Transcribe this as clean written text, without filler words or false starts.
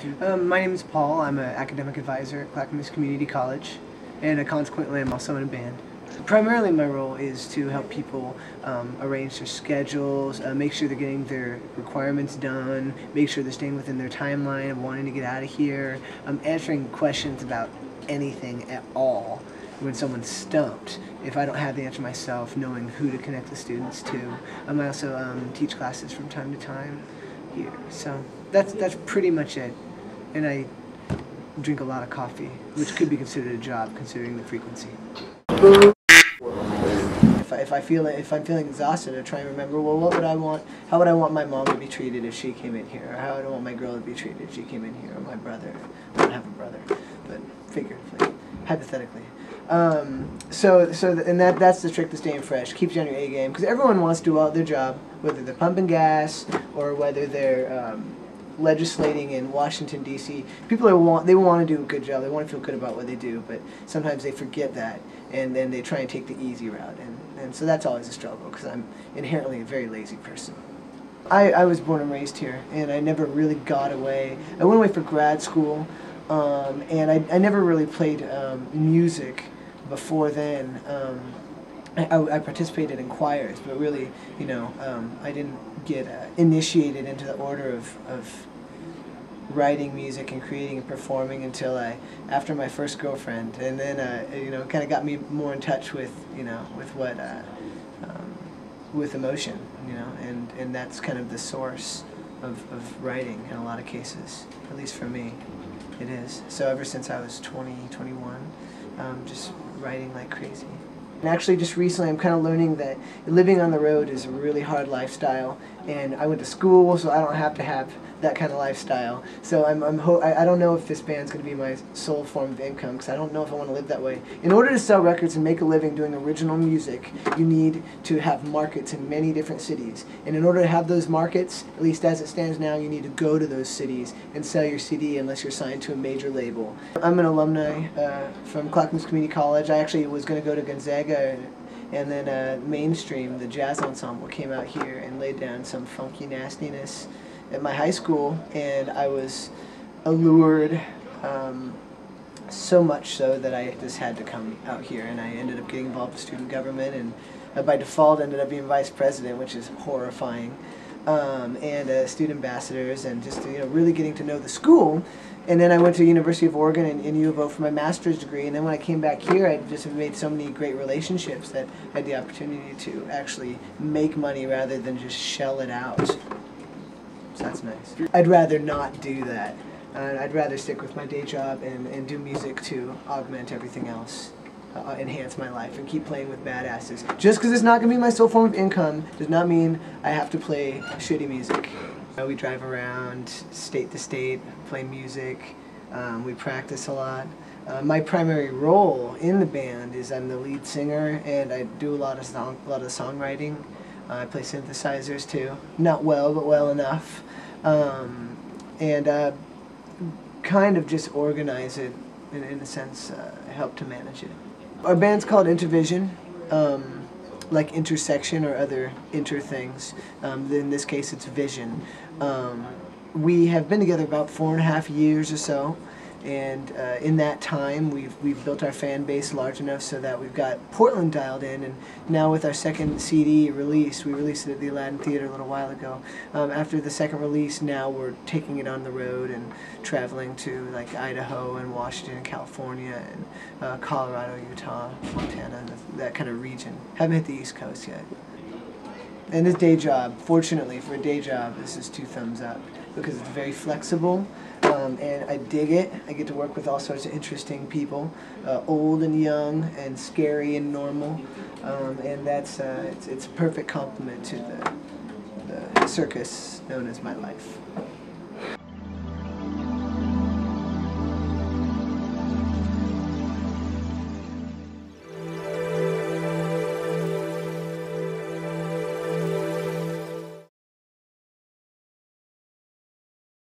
My name is Paul. I'm an academic advisor at Clackamas Community College, and consequently I'm also in a band. Primarily my role is to help people arrange their schedules, make sure they're getting their requirements done, make sure they're staying within their timeline of wanting to get out of here, answering questions about anything at all when someone's stumped. If I don't have the answer myself, knowing who to connect the students to. I also teach classes from time to time here. So that's pretty much it. And I drink a lot of coffee, which could be considered a job considering the frequency. If I'm feeling exhausted, I try and remember, well, what would I want? How would I want my mom to be treated if she came in here? Or how would I want my girl to be treated if she came in here? Or my brother? I don't have a brother, but figuratively, hypothetically. And that's the trick to staying fresh. Keeps you on your A game, because everyone wants to do their job, whether they're pumping gas or whether they're legislating in Washington, D.C. People want to do a good job. They want to feel good about what they do, but sometimes they forget that, and then they try and take the easy route. And so that's always a struggle, because I'm inherently a very lazy person. I was born and raised here, and I never really got away. I went away for grad school, and I never really played music before then. I participated in choirs, but really, I didn't get initiated into the order of writing music and creating and performing until after my first girlfriend, and then kind of got me more in touch with with emotion, and that's kind of the source of writing in a lot of cases, at least for me, it is. So ever since I was 20, 21, just writing like crazy. And actually just recently I'm kind of learning that living on the road is a really hard lifestyle, and I went to school so I don't have to have that kind of lifestyle. So I don't know if this band's going to be my sole form of income, because I don't know if I want to live that way. In order to sell records and make a living doing original music, you need to have markets in many different cities. And in order to have those markets, at least as it stands now, you need to go to those cities and sell your CD unless you're signed to a major label. I'm an alumni from Clackamas Community College. I actually was going to go to Gonzaga, and then Mainstream, the jazz ensemble, came out here and laid down some funky nastiness at my high school, and I was allured so much so that I just had to come out here, and I ended up getting involved with student government, and by default ended up being vice president, which is horrifying, and student ambassadors, and just really getting to know the school. And then I went to University of Oregon and U of O for my master's degree, and then when I came back here I just made so many great relationships that I had the opportunity to actually make money rather than just shell it out. So that's nice. I'd rather not do that. I'd rather stick with my day job and do music to augment everything else, enhance my life, and keep playing with badasses. Just because it's not going to be my sole form of income does not mean I have to play shitty music. We drive around state to state, play music, we practice a lot. My primary role in the band is I'm the lead singer, and I do a lot of songwriting. I play synthesizers too. Not well, but well enough. And kind of just organize it, in a sense, help to manage it. Our band's called Intervision, like intersection or other inter things. In this case it's vision. We have been together about 4.5 years or so, and in that time we've built our fan base large enough so that we've got Portland dialed in, and now with our second CD release, we released it at the Aladdin Theater a little while ago. After the second release, now we're taking it on the road and traveling to like Idaho and Washington and California and Colorado, Utah, Montana, that kind of region. Haven't hit the East Coast yet. And this day job, fortunately for a day job, this is 2 thumbs up, because it's very flexible, and I dig it. I get to work with all sorts of interesting people, old and young, and scary and normal, and that's it's a perfect complement to the circus known as my life.